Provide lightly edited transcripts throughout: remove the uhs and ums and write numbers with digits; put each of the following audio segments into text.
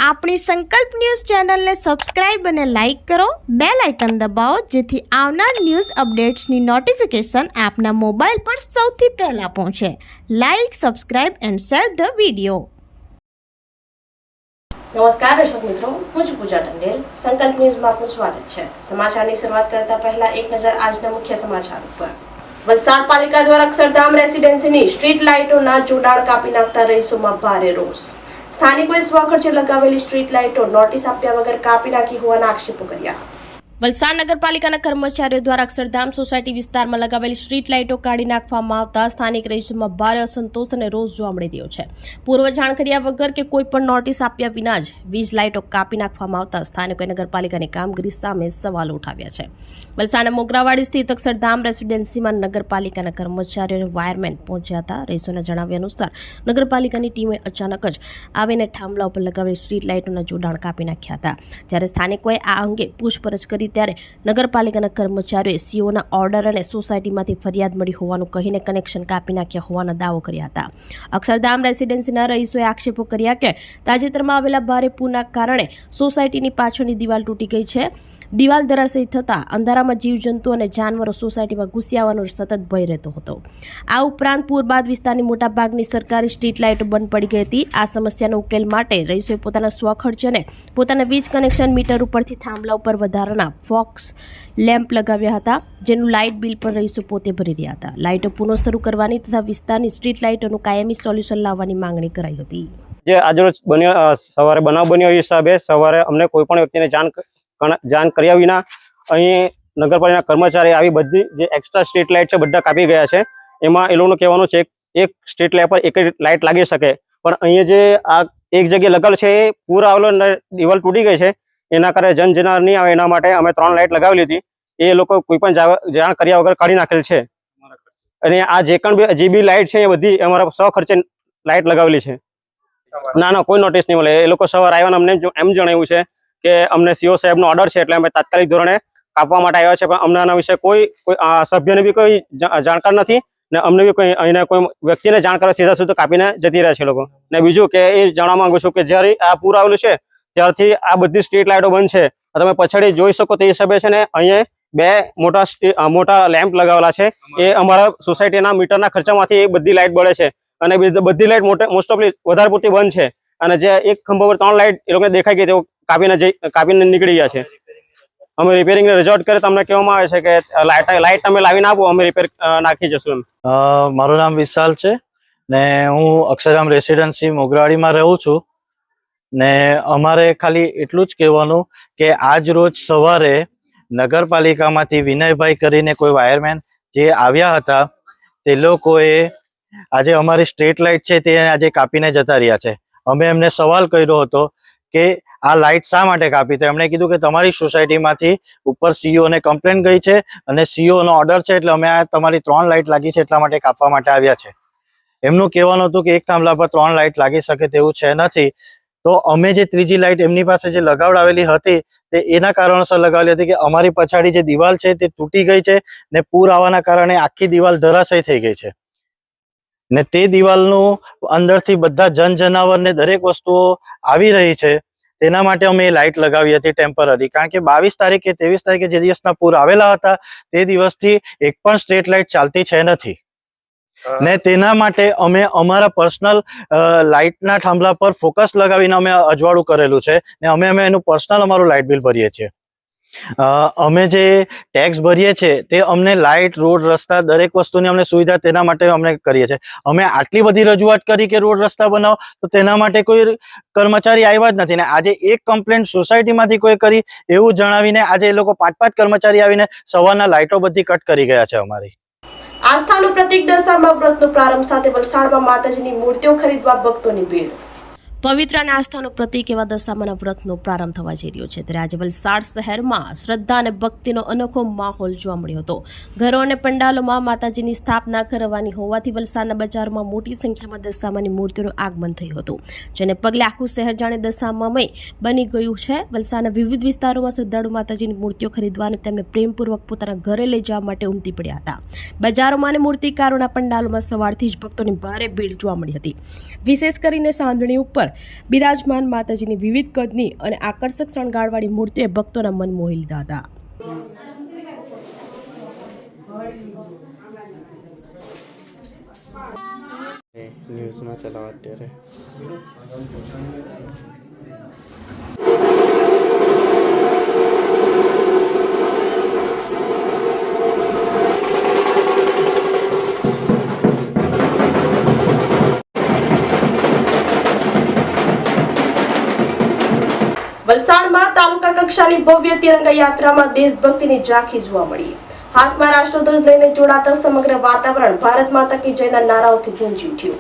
આપણી સંકલ્પ ન્યૂઝ ચેનલને સબસ્ક્રાઇબ અને લાઇક કરો, બેલ આઇકન દબાવો જેથી આવનાર ન્યૂઝ અપડેટ્સની નોટિફિકેશન આપના મોબાઈલ પર સૌથી પહેલા પહોંચે. Like, subscribe and share the video. નમસ્કાર દર્શક મિત્રો, હું છું પૂજા ટંડેલ. સંકલ્પ ન્યૂઝમાં આપનું સ્વાગત છે. સમાચારની શરૂઆત કરતા પહેલા એક નજર આજના મુખ્ય સમાચાર ઉપર. વલસાડ પાલિકા દ્વારા અક્ષરધામ રેસિડેન્સીની સ્ટ્રીટ લાઇટોના જોડાણ કાપી નાખતા રહીશોમાં ભારે રોષ. સ્થાનિકોએ સ્વખર્ચે લગાવેલી સ્ટ્રીટ લાઇટો નોટિસ આપ્યા વગર કાપી નાખી હોવાના આક્ષેપો કર્યા. વલસાડ નગરપાલિકાના કર્મચારીઓ દ્વારા અક્ષરધામ સોસાયટી વિસ્તારમાં લગાવેલી સ્ટ્રીટ લાઇટો કાઢી નાખવામાં આવતા સ્થાનિક રહીશોમાં ભારે અસંતોષ અને રોષ જોવા મળી રહ્યો છે. પૂર્વ જાણ કર્યા વગર કે કોઈ પણ નોટિસ આપ્યા વિના જ વીજ લાઇટો કાપી નાખવામાં આવતા સ્થાનિકોએ નગરપાલિકાની કામગીરી સામે સવાલો ઉઠાવ્યા છે. વલસાડના મોગરાવાડી સ્થિત અક્ષરધામ રેસિડેન્સીમાં નગરપાલિકાના કર્મચારીઓ અને વાયરમેન પહોંચ્યા હતા. રહીશોના જણાવ્યા અનુસાર નગરપાલિકાની ટીમે અચાનક જ આવીને થાંભલા ઉપર લગાવેલી સ્ટ્રીટ લાઇટોના જોડાણ કાપી નાખ્યા હતા. જ્યારે સ્થાનિકોએ આ અંગે પૂછપરછ કરી ત્યારે નગરપાલિકાના કર્મચારીઓએ સીઓના ઓર્ડર અને સોસાયટીમાંથી ફરિયાદ મળી હોવાનું કહીને કનેક્શન કાપી નાખ્યા હોવાનો દાવો કર્યા હતા. અક્ષરધામ રેસિડેન્સીના રહીશોએ આક્ષેપો કર્યા કે તાજેતરમાં આવેલા ભારે પૂરના કારણે સોસાયટીની પાછળની દિવાલ તૂટી ગઈ છે. દિવાલ ધરાશયી થતાં અંધારામાં જીવજંતુ અને જાનવરો સોસાયટીમાં ઘૂસી આવવાનો સતત ભય રહેતો હતો. આ ઉપરાંત પૂર બાદ વિસ્તારની મોટાભાગની સરકારી સ્ટ્રીટ લાઇટો બંધ પડી ગઈ હતી. આ સમસ્યાનો ઉકેલ માટે રહીશોએ પોતાના સ્વખર્ચે અને પોતાના વીજ કનેક્શન મીટર ઉપરથી થાંભલા ઉપર વધારાના ફોક્સ લેમ્પ લગાવ્યા હતા, જેનું લાઇટ બિલ પણ રહીશો પોતે ભરી રહ્યા હતા. લાઇટો પુનઃ શરૂ કરવાની તથા વિસ્તારની સ્ટ્રીટ લાઇટોનું કાયમી સોલ્યુશન લાવવાની માંગણી કરાઈ હતી. જે આજરોજ સવારે બનાવ બન્યો હિસાબે સવારે અમને કોઈ પણ વ્યક્તિને જાણ કર્યા વિના અહીં નગરપાલિકાના કર્મચારી આવી બધી જે એક્સ્ટ્રા સ્ટ્રીટ લાઇટ છે બધા કાપી ગયા છે. એમાં એ લોકોનું કહેવાનું છે એક સ્ટ્રીટ લાઇટ પર એક જ લાઇટ લાગી શકે, પણ અહીંયા જે આ એક જગ્યાએ લગાવેલ છે એ પૂર આવેલો દિવાલ તૂટી ગઈ છે. એના કારણે જનજીવન નહીં આવે એના માટે અમે 3 લાઇટ લગાવેલી હતી. એ લોકો કોઈ પણ જાણ કર્યા વગર કાઢી નાખેલ છે. અને આ જે બી લાઇટ છે એ બધી અમારા સ્વખર્ચે લાઇટ લગાવેલી છે. ના કોઈ નોટિસ નહીં મળે. એ લોકો સવારે આવ્યા અમને એમ જણાવ્યું છે કે અમને સીઓ સાહેબનો ઓર્ડર છે એટલે અમે તાત્કાલિક ધોરણે કાપવા માટે આવ્યા છે, પણ અમને આના વિશે કોઈ સભ્યને બી કોઈ જાણકાર નથી ને અમને બી કોઈ અહીંના કોઈ વ્યક્તિને જાણ કરવા સીધા સીધું કાપીને જતી રહ્યા છે લોકો. ને બીજું કે એ જાણવા માંગુ છું કે જ્યારે આ પૂર આવેલું છે ત્યારથી આ બધી સ્ટ્રીટ લાઇટો બંધ છે. તમે પછાડી જોઈ શકો તે હિસાબે છે ને અહીંયા 2 મોટા લેમ્પ લગાવેલા છે. એ અમારા સોસાયટીના મીટરના ખર્ચામાંથી એ બધી લાઇટ બળે છે અને બધી લાઇટ મોસ્ટ ઓફલી વધારે પૂરતી બંધ છે. અને જે એક ખંભા પર 3 લાઇટ એ લોકોને દેખાઈ ગઈ તેઓ કાપીને નીકળી ગયા છે. અમે રિપેરિંગને રજૂઆત કરે તમને કહેવામાં આવે છે કે લાઇટ તમે લાવીને આપો, અમે રિપેર નાખી જશું. મારું નામ વિશાલ છે ને હું અક્ષરધામ રેસિડેન્સી મોગરાવાડીમાં રહું છું. ને અમારે ખાલી એટલું જ કહેવાનું કે આજ રોજ સવારે નગરપાલિકામાંથી વિનયભાઈ કરીને કોઈ વાયરમેન જે આવ્યા હતા તે લોકોએ આજે અમારી સ્ટ્રીટ લાઇટ છે તે આજે કાપીને જતા રહ્યા છે. અમે એમને સવાલ કર્યો હતો કે આ લાઇટ શા માટે કાપી, તો એમણે કીધું કે તમારી સોસાયટીમાંથી ઉપર સીઓ ને કમ્પ્લેન ગઈ છે અને સીઓ નો ઓર્ડર છે એટલે અમે આ તમારી 3 લાઇટ લાગી છે એટલા માટે કાપવા માટે આવ્યા છે. એમનું કહેવાનું હતું કે એક થાંભલા પર 3 લાઇટ લાગી શકે તેવું છે નથી. તો અમે જે ત્રીજી લાઇટ એમની પાસે જે લગાવડાવેલી હતી તે એના કારણોસર લગાવેલી હતી કે અમારી પછાડી જે દિવાલ છે તે તૂટી ગઈ છે ને પૂર આવવાના કારણે આખી દિવાલ ધરાશયી થઈ ગઈ છે ને તે દિવાલનું અંદરથી બધા જનાવર ને દરેક વસ્તુઓ આવી રહી છે. તેના માટે અમે એ લાઇટ લગાવી હતી ટેમ્પરરી, કારણ કે 22 તારીખે 23 તારીખે જે દિવસના પૂર આવેલા હતા તે દિવસથી એક પણ સ્ટ્રીટ લાઇટ ચાલતી છે નથી. ને તેના માટે અમે અમારા પર્સનલ લાઇટના થાંભલા પર ફોકસ લગાવીને અમે અજવાળું કરેલું છે ને અમે એનું પર્સનલ અમારું લાઇટ બિલ ભરીએ છીએ. અમે જે ટેક્સ ભરીએ છીએ તે અમને લાઇટ, રોડ, રસ્તા દરેક વસ્તુની અમને સુવિધા તેના માટે અમને કરીએ છીએ. અમે આટલી બધી રજૂઆત કરી કે રોડ રસ્તા બનાવો તો તેના માટે કોઈ કર્મચારી આવ્યા જ નથી. ને આજે એક કમ્પ્લેન્ટ સોસાયટીમાંથી કોઈ કરી એવું જણાવીને આજે એ લોકો 5 કર્મચારી આવીને સવારના લાઇટો બધી કટ કરી ગયા છે અમારી. આસ્થાનું પ્રતીક દશામા વ્રતનો પ્રારંભ સાથે વલસાડમાં માતાજીની મૂર્તિઓ ખરીદવા ભક્તોની ભીડ. પવિત્ર અને આસ્થાનું પ્રતીક એવા દશામાના વ્રતનો પ્રારંભ થવા જઈ રહ્યો છે. ત્યારે આજે વલસાડ શહેરમાં શ્રદ્ધા અને ભક્તિનો અનોખો માહોલ જોવા મળ્યો હતો. ઘરો અને પંડાલોમાં માતાજીની સ્થાપના કરવાની હોવાથી વલસાડના બજારમાં મોટી સંખ્યામાં દશામાની મૂર્તિઓનું આગમન થયું હતું, જેને પગલે આખું શહેર જાણે દશામામય બની ગયું છે. વલસાડના વિવિધ વિસ્તારોમાં શ્રદ્ધાળુ માતાજીની મૂર્તિઓ ખરીદવા અને તેમને પ્રેમપૂર્વક પોતાના ઘરે લઈ જવા માટે ઉમટી પડ્યા હતા. બજારોમાં અને મૂર્તિકારોના પંડાલોમાં સવારથી જ ભક્તોની ભારે ભીડ જોવા મળી હતી. વિશેષ કરીને સાંજણી ઉપર બિરાજમાન માતાજીની વિવિધ કદની અને આકર્ષક શણગારવાળી મૂર્તિએ ભક્તોના મન મોહી લીધા હતા. ન્યૂઝમાં ચલાવો અત્યારે. વલસાડમાં તાલુકા કક્ષાની ભવ્ય તિરંગા યાત્રામાં દેશભક્તિની ઝાંખી જોવા મળી. હાથમાં રાષ્ટ્રધ્વજ લઈને જોડાતા સમગ્ર વાતાવરણ ભારત માતા કી જયના નારાઓથી ગુંજી ઉઠ્યું.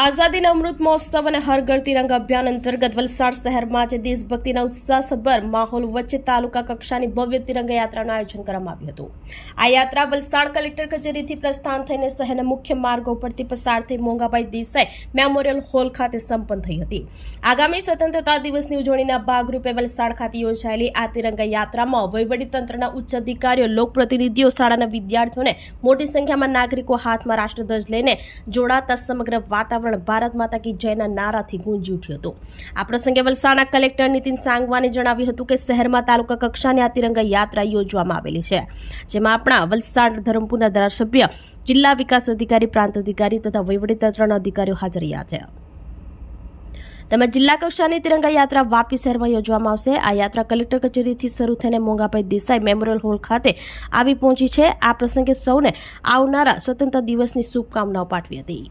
આઝાદીના અમૃત મહોત્સવ અને હર ઘર તિરંગા અભિયાન અંતર્ગત વલસાડ શહેરમાં આજે દેશભક્તિના ઉત્સાહસભર માહોલ વચ્ચે તાલુકા કક્ષાની ભવ્ય તિરંગા યાત્રાનું આયોજન કરવામાં આવ્યું હતું. આ યાત્રા વલસાડ કલેક્ટર કચેરીથી પ્રસ્થાન થઈને શહેરના મુખ્ય માર્ગો પરથી પસાર થઈ મોંઘાભાઈ દેસાઈ મેમોરિયલ હોલ ખાતે સંપન્ન થઈ હતી. આગામી સ્વતંત્રતા દિવસની ઉજવણીના ભાગરૂપે વલસાડ ખાતે યોજાયેલી આ તિરંગા યાત્રામાં વહીવટીતંત્રના ઉચ્ચ અધિકારીઓ, લોકપ્રતિનિધિઓ, શાળાના વિદ્યાર્થીઓને મોટી સંખ્યામાં નાગરિકો હાથમાં રાષ્ટ્રધ્વજ લઈને જોડાતા સમગ્ર વાતાવરણ ભારત માતા કી જયના નારાથી ગુંજી ઉઠ્યું હતું. આ પ્રસંગે વલસાડના કલેક્ટર નીતિન સાંગવાને જણાવ્યું હતું કે શહેરમાં તાલુકા કક્ષાની આ તિરંગા યાત્રા યોજવામાં આવેલી છે, જેમાં આપણા વલસાડ ધરમપુરના ધારાસભ્ય, જિલ્લા વિકાસ અધિકારી, પ્રાંત અધિકારી તથા વહીવટીતંત્રના અધિકારીઓ હાજર રહ્યા છે. તેમજ જિલ્લા કક્ષાની તિરંગા યાત્રા વાપી શહેરમાં યોજવામાં આવશે. આ યાત્રા કલેક્ટર કચેરીથી શરૂ થઈને મોંઘાભાઈ દેસાઈ મેમોરિયલ હોલ ખાતે આવી પહોંચી છે. આ પ્રસંગે સૌને આવનારા સ્વતંત્ર દિવસની શુભકામનાઓ પાઠવી હતી.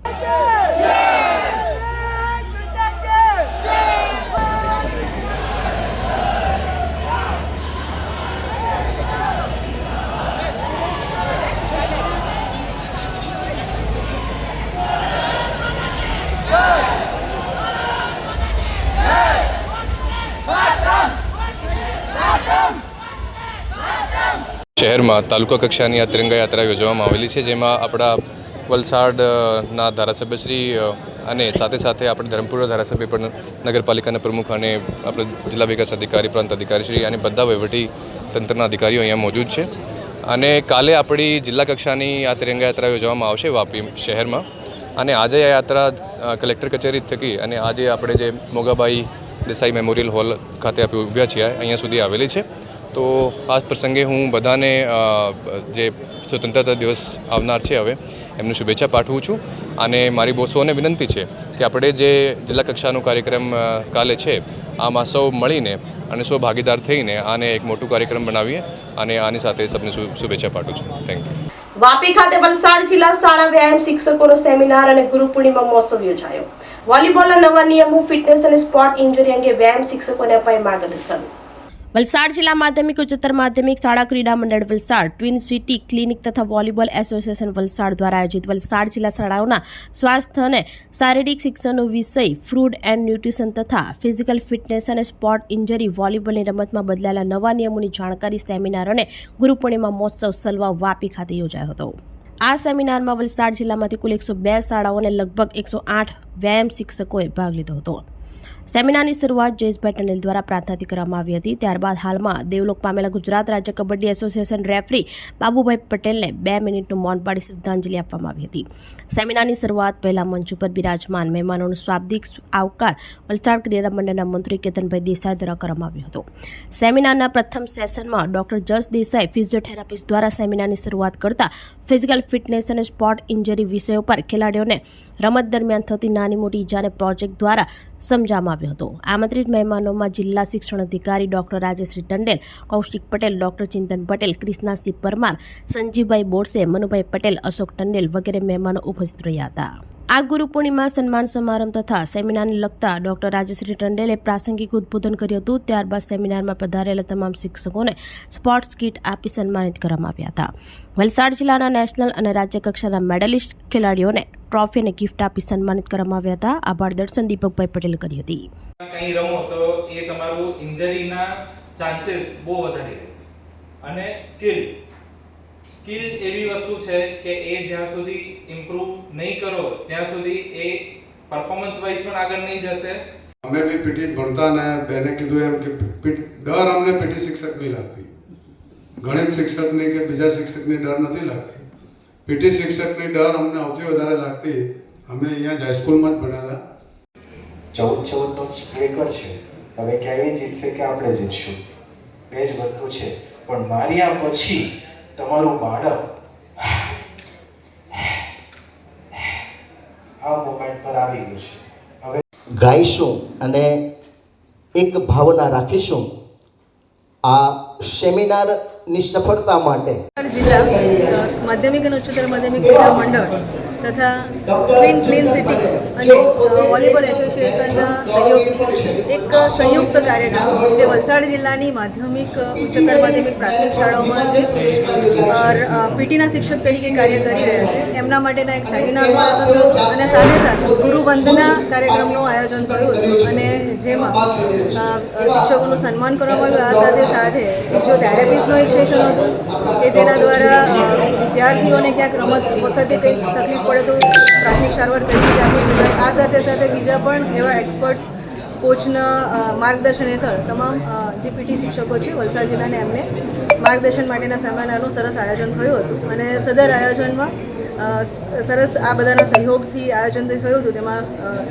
શહેરમાં તાલુકા કક્ષાની આ તિરંગા યાત્રા યોજવામાં આવેલી છે, જેમાં આપણા વલસાડના ધારાસભ્યશ્રી અને સાથે સાથે આપણે ધરમપુરના ધારાસભ્ય પણ, નગરપાલિકાના પ્રમુખ અને આપણે જિલ્લા વિકાસ અધિકારી, પ્રાંત અધિકારીશ્રી અને બધા વહીવટી તંત્રના અધિકારીઓ અહીંયા મોજૂદ છે. અને કાલે આપણી જિલ્લા કક્ષાની આ તિરંગા યાત્રા યોજવામાં આવશે વાપી શહેરમાં. અને આજે આ યાત્રા કલેક્ટર કચેરી થકી અને આજે આપણે જે મોંઘાભાઈ દેસાઈ મેમોરિયલ હોલ ખાતે આપણે ઊભ્યા છીએ અહીંયા સુધી આવેલી છે. તો આ પ્રસંગે હું બધાને જે સ્વતંત્રતા દિવસ આવનાર છે હવે એમની શુભેચ્છા પાઠવું છું. અને મારી બહુ સૌને વિનંતી છે કે આપણે જે જિલ્લા કક્ષાનો કાર્યક્રમ કાલે છે, આમાં સૌ મળીને અને સૌ ભાગીદાર થઈને આને એક મોટું કાર્યક્રમ બનાવીએ અને આની સાથે સૌને શુભેચ્છા પાઠવું છું. Thank you. વાપી ખાતે વલસાડ જિલ્લા શાળા વ્યાયામ શિક્ષકોનો સેમિનાર અને ગુરુ પૂર્ણિમા મહોત્સવ યોજાયો. વોલીબોલના નવા નિયમો, ફિટનેસ અને સ્પોર્ટ ઇન્જરી અંગે વ્યાયામ શિક્ષકોને અપાય માર્ગદર્શન. વલસાડ જિલ્લા માધ્યમિક, ઉચ્ચતર માધ્યમિક શાળા ક્રીડા મંડળ વલસાડ, ટ્વિન સિટી ક્લિનિક તથા વોલીબોલ એસોસિએશન વલસાડ દ્વારા આયોજિત વલસાડ જિલ્લા શાળાઓના સ્વાસ્થ્ય અને શારીરિક શિક્ષણનો વિષય ફૂડ એન્ડ ન્યુટ્રિશન તથા ફિઝિકલ ફિટનેસ અને સ્પોર્ટ ઇન્જરી વોલીબોલની રમતમાં બદલાયેલા નવા નિયમોની જાણકારી સેમિનાર અને ગુરુ પૂર્ણિમા મહોત્સવ સલવા વાપી ખાતે યોજાયો હતો. આ સેમિનારમાં વલસાડ જિલ્લામાંથી કુલ 102 શાળાઓ અને લગભગ 108 વ્યાયામ શિક્ષકોએ ભાગ લીધો હતો. સેમિનારની શરૂઆત જયેશભાઈ ટંડેલ દ્વારા પ્રાર્થનાથી કરવામાં આવી હતી. ત્યારબાદ હાલમાં દેવલોક પામેલા ગુજરાત રાજ્ય કબડ્ડી એસોસિએશન રેફરી બાબુભાઈ પટેલને 2 મિનિટનું મૌન પાડી શ્રદ્ધાંજલિ આપવામાં આવી હતી. સેમિનારની શરૂઆત પહેલા મંચ ઉપર બિરાજમાન મહેમાનોનું શાબ્દિક આવકાર વલસાડ ક્રીડા મંડળના મંત્રી કેતનભાઈ દેસાઈ દ્વારા કરવામાં આવ્યો હતો. સેમિનારના પ્રથમ સેશનમાં ડોક્ટર જસ દેસાઈ ફિઝિયોથેરાપિસ્ટ દ્વારા સેમિનારની શરૂઆત કરતા ફિઝિકલ ફિટનેસ અને સ્પોર્ટ ઇન્જરી વિષયો પર ખેલાડીઓને રમત દરમિયાન થતી નાની મોટી ઇજાને પ્રોજેક્ટ દ્વારા સમજાવવામાં આવ્યો હતો. આમંત્રિત મહેમાનોમાં જિલ્લા શિક્ષણ અધિકારી ડોક્ટર રાજેશ્રી ટંડેલ, કૌશિક પટેલ, ડોક્ટર ચિંતન પટેલ, ક્રિષ્નાસિંહ પરમાર, સંજીવભાઈ બોરસે, મનુભાઈ પટેલ, અશોક ટંડેલ વગેરે મહેમાનો ઉપસ્થિત રહ્યા હતા. આ ગુરુ પૂર્ણિમા સન્માન સમારંભ તથા સેમિનારને લગતા ડોક્ટર રાજેશ્રી ટંડેલે પ્રાસંગિક ઉદ્બોધન કર્યું હતું. ત્યારબાદ સેમિનારમાં પધારેલા તમામ શિક્ષકોને સ્પોર્ટ્સ કીટ આપી સન્માનિત કરવામાં આવ્યા હતા. વલસાડ જિલ્લાના નેશનલ અને રાજ્ય કક્ષાના મેડલિસ્ટ ખેલાડીઓને ટ્રોફી અને ગિફ્ટ આપી સન્માનિત કરવામાં આવ્યા હતા. આભાર દર્શન દીપકભાઈ પટેલે કરી હતી. કંઈ રમો તો એ તમારું ઇન્જરીના ચાન્સીસ બહુ વધારે અને સ્કિલ એવી વસ્તુ છે કે એ જ્યાં સુધી ઇમ્પ્રૂવ નહીં કરો ત્યાં સુધી એ પરફોર્મન્સ વાઇઝ પણ આગળ નહીં જશે. અમે બી પીટી ભણતા ને બેને કીધું એમ કે ડર અમને પીટી શિક્ષકની લાગતી, ગણિત શિક્ષકની કે બીજા શિક્ષકની ડર નથી લાગતી. પીટી શિક્ષકની ડર અમને સૌથી વધારે લાગતી. અમે અહીંયા હાઈસ્કૂલમાં જ ભણ્યા હતા. 14-14નો રેકોર્ડ છે. હવે ક્યાં એ જીતશે કે આપણે જીતશું, બે જ વસ્તુ છે. પણ માર્યા પછી તમારું બાળક આ મોમેન્ટ પર આવી ગયું છે. હવે ગાઈશું અને એક ભાવના રાખીશું આ સેમિનારની સફળતા માટે. જિલ્લા માધ્યમિક અને ઉચ્ચતર માધ્યમિક ક્રીડા મંડળ તથા ક્લીન સિટી અને વોલીબોલ એસોસિએશનના સહયોગથી એક સંયુક્ત કાર્યક્રમ જે વલસાડ જિલ્લાની માધ્યમિક ઉચ્ચતર માધ્યમિક પ્રાથમિક શાળાઓમાં જે પીટીના શિક્ષક તરીકે કાર્ય કરી રહ્યા છે એમના માટેના એક સેમિનારનું આયોજન થયું અને સાથે સાથે ગુરુવંદના કાર્યક્રમનું આયોજન થયું હતું અને જેમાં શિક્ષકોનું સન્માન કરવામાં આવ્યું. આ સાથે ફિઝિયોથેરાપિસ્ટનો એક સેશન હતું કે જેના દ્વારા વિદ્યાર્થીઓને ક્યાંક રમત વખતે કંઈક તકલીફ પડે તો પ્રાથમિક સારવાર કઈ રીતે આપી શકાય. આ સાથે સાથે બીજા પણ એવા એક્સપર્ટ્સ કોચના માર્ગદર્શન હેઠળ તમામ જે પીટી શિક્ષકો છે વલસાડ જિલ્લાને એમને માર્ગદર્શન માટેના સેમિનારનું સરસ આયોજન થયું હતું અને સદર આયોજનમાં સરસ આ બધાના સહયોગથી આયોજન થયું હતું. તેમાં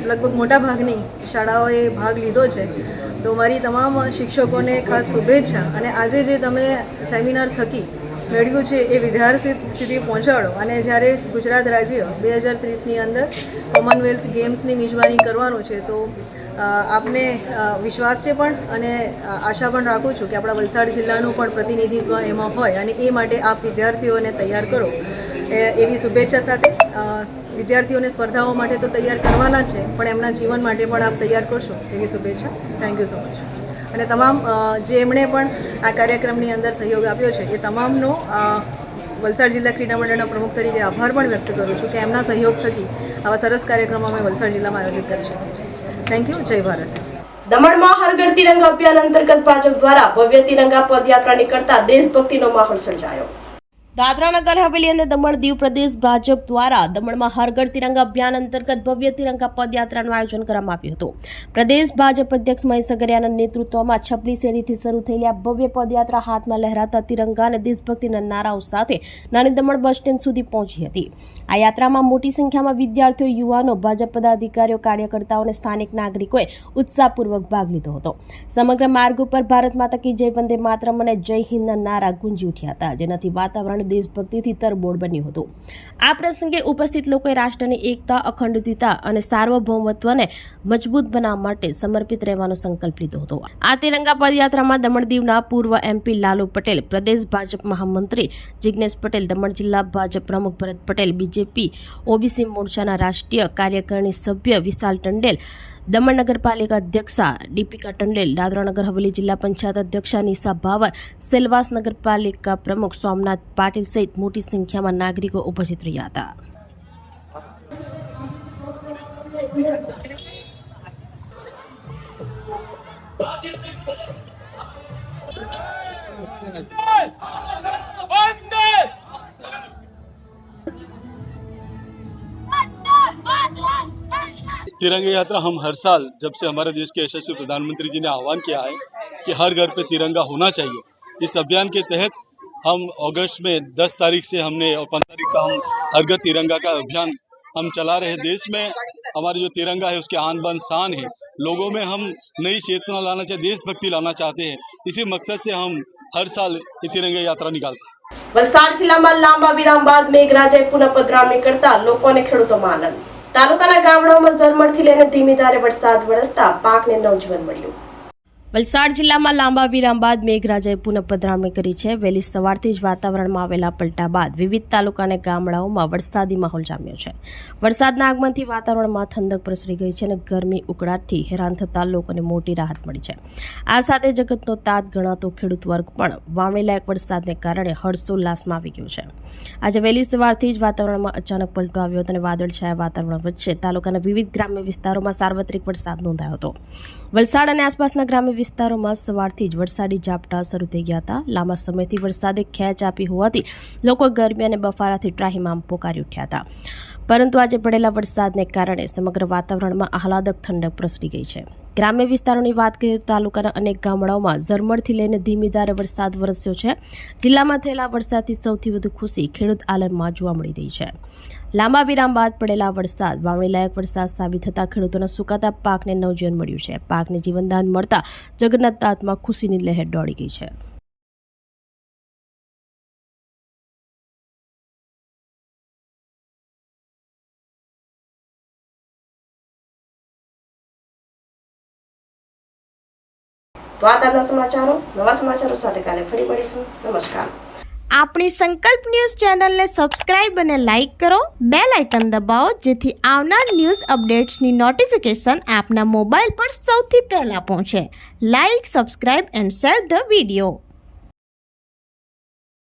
લગભગ મોટા ભાગની શાળાઓએ ભાગ લીધો છે. તો મારી તમામ શિક્ષકોને ખાસ શુભેચ્છા અને આજે જે તમે સેમિનાર થકી મેળવ્યું છે એ વિદ્યાર્થી સુધી પહોંચાડો અને જ્યારે ગુજરાત રાજ્ય 2030ની અંદર કોમનવેલ્થ ગેમ્સની મિજબાની કરવાનું છે તો આપને વિશ્વાસ છે પણ અને આશા પણ રાખું છું કે આપણા વલસાડ જિલ્લાનું પણ પ્રતિનિધિત્વ એમાં હોય અને એ માટે આપ વિદ્યાર્થીઓને તૈયાર કરો એવી શુભેચ્છા સાથે વિદ્યાર્થીઓને સ્પર્ધાઓ માટે તો તૈયાર કરવાના જ છે પણ એમના જીવન માટે પણ આપ તૈયાર કરશો એવી શુભેચ્છા. Thank you so much. અને તમામ જેમણે પણ આ કાર્યક્રમની અંદર સહયોગ આપ્યો છે એ તમામનો વલસાડ જિલ્લા ક્રીડા મંડળના પ્રમુખ તરીકે આભાર પણ વ્યક્ત કરું છું કે એમના સહયોગ થકી આવા સરસ કાર્યક્રમો અમે વલસાડ જિલ્લામાં આયોજિત કરી શકીએ છીએ. Thank you. જય ભારત. દમણમાં હર ઘર તિરંગા અભિયાન અંતર્ગત ભાજપ દ્વારા ભવ્ય તિરંગા પદયાત્રા નીકળતા દેશભક્તિનો માહોલ સર્જાયો. દાદરા નગર હવેલી અને દમણ દીવ પ્રદેશ ભાજપ દ્વારા દમણમાં હર ઘર તિરંગા અભિયાન અંતર્ગત ભવ્ય તિરંગા પદયાત્રાનું આયોજન કરવામાં આવ્યું હતું. પ્રદેશ ભાજપ અધ્યક્ષ મહેશ અગરિયાના નેતૃત્વમાં 26 શેરીથી શરૂ થયેલી આ ભવ્ય પદયાત્રા હાથમાં લહેરાતા તિરંગા અને દેશભક્તિના નારાઓ સાથે નાની દમણ બસ સ્ટેન્ડ સુધી પહોંચી હતી. આ યાત્રામાં મોટી સંખ્યામાં વિદ્યાર્થીઓ, યુવાનો, ભાજપ પદાધિકારીઓ, કાર્યકર્તાઓ અને સ્થાનિક નાગરિકોએ ઉત્સાહપૂર્વક ભાગ લીધો હતો. સમગ્ર માર્ગ ઉપર ભારત માતા કી જય, વંદે માતરમ અને જય હિન્દના નારા ગુંજી ઉઠ્યા હતા, જેનાથી વાતાવરણ દેશભક્તિથી તરબોળ બન્યું હતું. આ પ્રસંગે ઉપસ્થિત લોકોએ રાષ્ટ્રની એકતા, અખંડિતતા અને સાર્વભૌમત્વને મજબૂત બનાવવા માટે સમર્પિત રહેવાનો સંકલ્પ લીધો હતો. આ તિરંગા પદયાત્રામાં દમણ દીવના પૂર્વ MP લાલુ પટેલ, પ્રદેશ ભાજપ મહામંત્રી જિગ્નેશ પટેલ, દમણ જિલ્લા ભાજપ પ્રમુખ ભરત પટેલ, બીજેપી OBC મોરચાના રાષ્ટ્રીય કાર્યકારિણી સભ્ય વિશાલ ટંડેલ, દમણ નગરપાલિકા અધ્યક્ષા દીપિકા ટંડેલ, દાદરા નગર હવેલી જિલ્લા પંચાયત અધ્યક્ષા નિશા ભાવર, સેલવાસ નગરપાલિકા પ્રમુખ સોમનાથ પાટીલ સહિત મોટી સંખ્યામાં નાગરિકો ઉપસ્થિત રહ્યા હતા. तिरंगा यात्रा हम हर साल, जब से हमारे देश के यशस्वी प्रधानमंत्री जी ने आह्वान किया है कि हर घर पे तिरंगा होना चाहिए, इस अभियान के तहत हम अगस्त में 10 तारीख से हमने और 15 तारीख का हम हर घर तिरंगा का अभियान हम चला रहे हैं. देश में हमारा जो तिरंगा है उसके आन बान शान है. लोगों में हम नई चेतना लाना चाहते, देशभक्ति लाना चाहते हैं. इसी मकसद से हम हर साल ये तिरंगा यात्रा निकालते हैं. વલસાડ જિલ્લામાં લાંબા વિરામ બાદ મેઘરાજાએ પુનઃ પધરામણી કરતા લોકોને ખેડૂતોમાં આનંદ. તાલુકાના ગામડાઓમાં ઝરમરથી લઈને ધીમી ધારે વરસાદ વરસતા પાકને નવજીવન મળ્યું. વલસાડ જિલ્લામાં લાંબા વિરામ બાદ મેઘરાજાએ પુનઃ પધરામણી કરી છે. વહેલી સવારથી જ વાતાવરણમાં આવેલા પલટા બાદ વિવિધ તાલુકા અને ગામડાઓમાં વરસાદી માહોલ જામ્યો છે. વરસાદના આગમનથી વાતાવરણમાં ઠંડક પ્રસરી ગઈ છે અને ગરમી ઉકળાટથી હેરાન થતા લોકોને મોટી રાહત મળી છે. આ સાથે જગતનો તાત ગણાતો ખેડૂત વર્ગ પણ વાવણીલાયક વરસાદને કારણે હર્ષોલ્લાસમાં આવી ગયો છે. આજે વહેલી સવારથી જ વાતાવરણમાં અચાનક પલટો આવ્યો હતો અને વાદળછાયા વાતાવરણ વચ્ચે તાલુકાના વિવિધ ગ્રામ્ય વિસ્તારોમાં સાર્વત્રિક વરસાદ નોંધાયો હતો. વલસાડ અને આસપાસના ગ્રામ્ય વિસ્તારોમાં સવારથી જ વરસાદી ઝાપટા શરૂ થઈ ગયા હતા. લાંબા સમયથી વરસાદે ખેંચ આપી હોવાથી લોકો ગરમી અને બફારાથી ત્રાહિમામ પોકારી ઉઠ્યા હતા. પરંતુ આજે પડેલા વરસાદને કારણે સમગ્ર વાતાવરણમાં આહલાદક ઠંડક પ્રસરી ગઈ છે. ગ્રામ્ય વિસ્તારોની વાત કરીએ તો તાલુકાના અનેક ગામડાઓમાં ઝરમરથી લઈને ધીમી ધારે વરસાદ વરસ્યો છે. જિલ્લામાં થયેલા વરસાદથી સૌથી વધુ ખુશી ખેડૂત આલમમાં જોવા મળી રહી છે. લાંબા વિરામ બાદ પડેલા વરસાદ વાવણી લાયક વરસાદ સાબિત થતાં ખેડૂતોના સુકાતા પાકને નવજીવન મળ્યું છે. પાકને જીવનદાન મળતા જગન્નાથનાથમાં ખુશીની લહેર દોડી ગઈ છે. તો આ તાજના સમાચારો, નવા સમાચારો સાથે કાલે ફરી મળીશું. નમસ્કાર. આપણી સંકલ્પ ન્યૂઝ ચેનલને સબસ્ક્રાઇબ અને લાઇક કરો, બેલ આઇકન દબાવો જેથી આવનાર ન્યૂઝ અપડેટ્સની નોટિફિકેશન આપના મોબાઈલ પર સૌથી પહેલા પહોંચે. Like, subscribe and share the video.